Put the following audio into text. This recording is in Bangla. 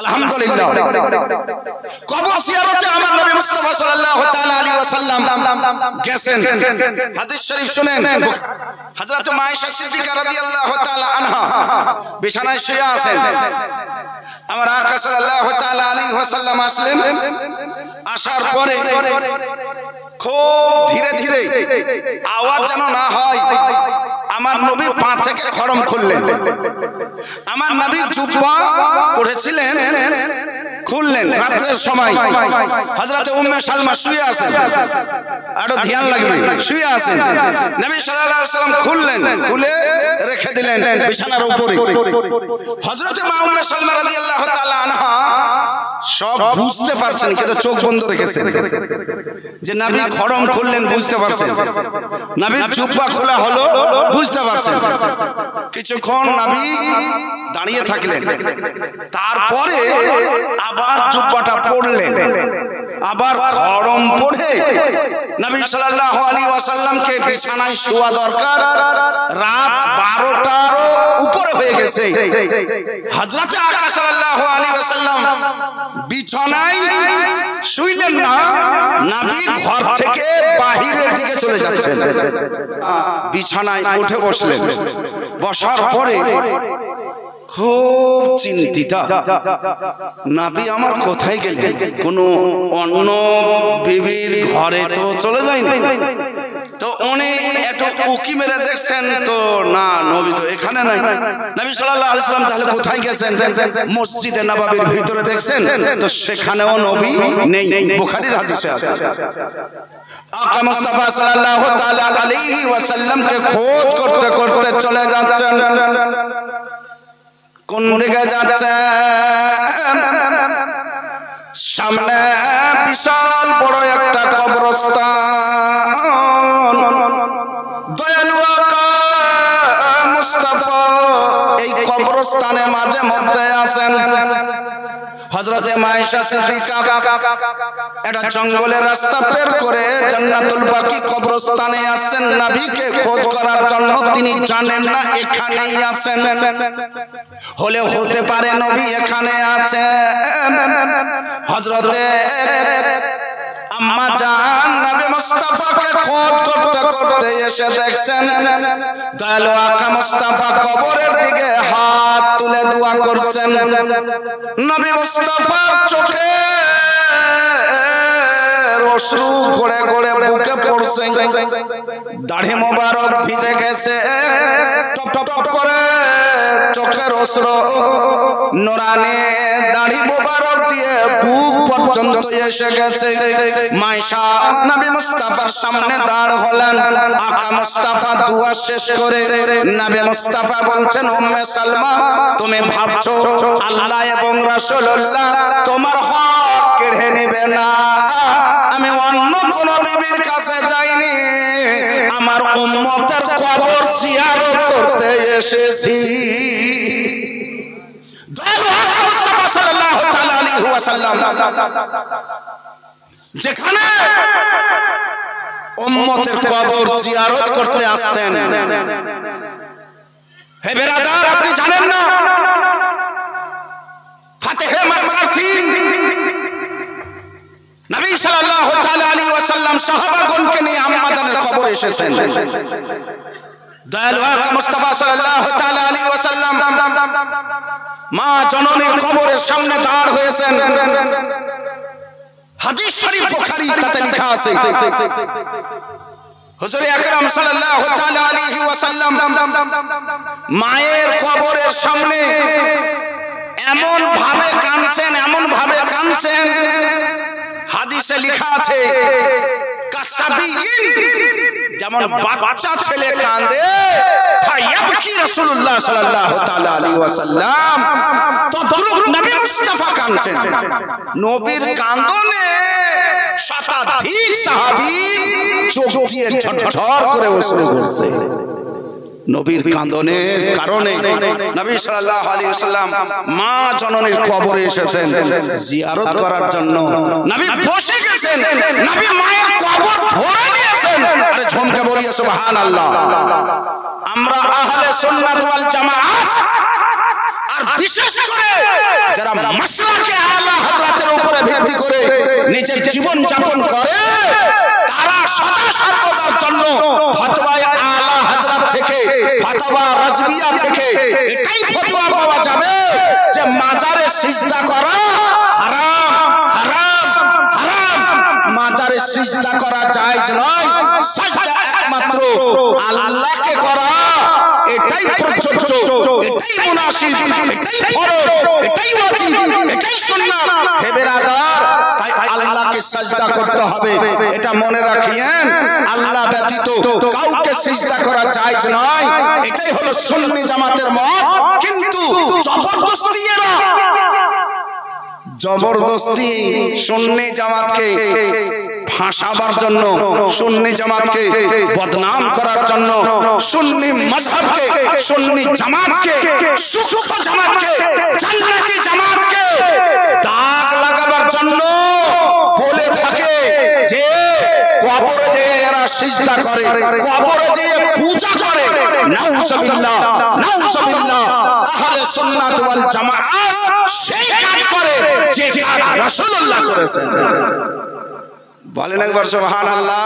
আলহামদুলিল্লাহ। কবর জিয়ারতে আমার নবী মুস্তাফা সাল্লাল্লাহু তাআলা আলাইহি ওয়াসাল্লাম গেছেন। হাদিস শরীফ শুনেন, হযরত মায়েশা সিদ্দিকা রাদিয়াল্লাহু তাআলা আনহা বিছানায় শুয়ে আছেন। আমার আকা সাল্লাল্লাহু তাআলা আলাইহি ওয়াসাল্লাম আসলেন। আসার পরে খুব ধীরে ধীরে, আওয়াজ যেন না হয়, আমার নবী পা থেকে খড়ম খুললেন। আমার নবী জুব্বা পরেছিলেন, খুললেন রাতের সময়। হযরত উম্মে সালমা শুয়ে আছেন, আরো ধ্যান লাগবে, শুয়ে আছেন। নবী সাল্লাল্লাহু আলাইহি ওয়াসাল্লাম খুললেন, খুলে রেখে দিলেন বিছানার উপরে। হযরত মা উম্মে সালমা রাদিয়াল্লাহু তাআলা আনহা সব বুঝতে পারছেন, কিন্তু চোখ বন্ধ রেখেছেন। যে নবী খড়ম খুললেন বুঝতে পারছেন, নবীর জুব্বা খোলা হলো বুঝতে পারছেন। কিছুক্ষণ নবী দাঁড়িয়ে থাকলেন, তারপরে আবার জুব্বাটা পরলেন। আবার খড়ম পরে নবী সাল্লাল্লাহু আলাইহি ওয়াসাল্লামকে বিছানায় শোয়া দরকার। রাত 12টারও উপরে হয়ে গেছে। হযরত আকা সাল্লাল্লাহু আলাইহি ওয়াসাল্লাম বিছানায় শুইলেন না, নবী ঘর থেকে বাহিরের দিকে চলে যাচ্ছেন। বিছানায় উঠে বসলেন। বসার পরে খুব চিন্তিতা, নবী আমার কোথায় গেলেন? কোন অন্য বিবির ঘরে তো চলে যায়নি। তো উনি একটু উকি মেরে দেখছেন, তো না, নবী তো এখানে নাই। নবী সাল্লাল্লাহু আলাইহি ওয়াসাল্লাম তাহলে কোথায় গেছেন? মসজিদে নববীর ভিতরে দেখছেন, তো সেখানেও নবী নেই। বুখারীর হাদিসে আছে। আকা মুস্তাফা সাল্লাল্লাহু তাআলা আলাইহি ওয়াসাল্লামকে খোঁজ করতে করতে চলে যাচ্ছেন। কোন দিকে যাচ্ছেন? সামনে বিশাল বড় একটা কবরস্থান। দয়ালু আকা মুস্তাফা এই কবরস্থানে মাঝে মধ্যে আসেন। হযরতে মায়েশা সিদ্দিকা একটা জঙ্গলের রাস্তা বের করে জান্নাতুল বাকি কবরস্থানে আসেন নবীকে খোঁজ করার জন্য। তিনি জানেন না এখানেই আছেন, হলে হতে পারে নবী এখানে আছেন। হযরতে আম্মা জান নবী মুস্তাফাকে খোঁজ করতে করতে এসে দেখছেন দয়ালু আকা মুস্তাফা কবরের দিকে হাত তুলে দোয়া করছেন। নবী মুস্তাফার চোখে অশ্রু গড়ে গড়ে বুকে পড়ছে। দাড়ি মোবারক ভিজে গেছে, টপ টপ টপ করে চোখের অশ্রু নোরানি দাড়ি মোবারক দিয়ে বুক পর্যন্ত এসে গেছে। মায়েশা নবী মুস্তাফার সামনে দাঁড় হলেন। আকা মুস্তাফা দোয়া শেষ করে নবী মুস্তাফা বলছেন, উম্মে সালমা, তুমি ভাবছো আল্লাহ এবং রাসূলুল্লাহ তোমার হক কেড়ে নেবে না? আমি অন্য কোন বিবির কাছে যাইনি, আমার উম্মতের কবর জিয়ারত করতে এসেছি। দয়ালু আকা মুস্তাফা সাল্লাল্লাহু তাআলা আলাইহি ওয়াসাল্লাম যেখানে উম্মতের কবর জিয়ারত করতে আসতেন, হে বেরাদার, আপনি জানেন না ফাতেহে মক্কার দিন নবী সাল্লাল্লাহু তাআলা আলাইহি ওয়াসাল্লাম সাহাবাগণকে নিয়ে আম্মা জানের কবরে এসেছেন। দয়ালু আকা মুস্তাফা সাল্লাল্লাহু তাআলা আলাইহি ওয়াসাল্লাম মা জননীর কবরের সামনে দাঁড় হয়েছেন। হাদিস শরীফ বুখারী তাতে লেখা আছে, হুজুর আকরাম সাল্লাল্লাহু তাআলা আলাইহি ওয়াসাল্লাম মায়ের কবরের সামনে এমন ভাবে কাঁদছেন, এমন ভাবে কাঁদছেন, হাদিসে লেখা আছে কাসাবিয়িন, যেমন বাচ্চা ছেলে কাঁদে, ফায়াবকি রাসূলুল্লাহ সাল্লাল্লাহু তাআলা আলাইহি ওয়াসাল্লাম, তদ্রুপ নবী মুস্তাফা কাঁদছেন। নবীর কাঁদনে শতাধিক সাহাবী চোখ দিয়ে ঝরঝর করে অশ্রু ঝরছে। নবীর কাঁদনের কারণে নবী সাল্লাল্লাহু আলাইহি ওয়াসাল্লাম মা জননীর কবরে এসেছেন জিয়ারত করার জন্য। নবী বসে গেছেন, নবী মায়ের কবর ধরে নিয়েছেন। আরে ঝমকে বলিয়ে সুবহানাল্লাহ। আমরা আহলে সুন্নাত ওয়াল জামাআত, আর বিশেষ করে যারা মাসলাকে আলা হযরতের উপরে ভিত্তি করে নিজের জীবন যাপন করে তারা সদা সর্বদার জন্য ফতোয়া আলা হযরত থেকে ফতোয়া রাজবিয়া থেকে এটাই ফতোয়া পাওয়া যাবে যে মাজারে সিজদা করা হারাম হারাম হারাম, মাজারে সিজদা করা জায়েজ নয়, সিজদা একমাত্র আল্লাহকে করা এটাই প্রযোজ্য, এটাই মুনাসিব, এটাই ফরজ, এটাই ওয়াজিব, এটাই সুন্নাত। হে বিরাদার, তাই আল্লাহকে সিজদা করতে হবে, এটা মনে রাখিয়েন। আল্লাহ ব্যতীত কাউকে সিজদা করা জায়েজ নয়, এটাই হলো সুন্নি জামাতের মত। কিন্তু জবরদস্তি সুন্নি জামাতকে ফাঁসাবার জন্য, সুন্নি জামাতকে বদনাম করার জন্য, সুন্নি মাযহাবকে, সুন্নি জামাতকে, সূক্ষ্ম জামাতকে, জান্নাতি জামাতকে দাগ লাগাবার জন্য বলে থাকে যে কবরে যে এরা সিজদা করে, কবরে যে পূজা করে। নাউজুবিল্লাহ নাউজুবিল্লাহ। আহলে সুন্নাত ওয়াল জামাআত সেই কাজ করে যে কাজ রাসূলুল্লাহ করেছেন। বলেন একবার সুবহানাল্লাহ।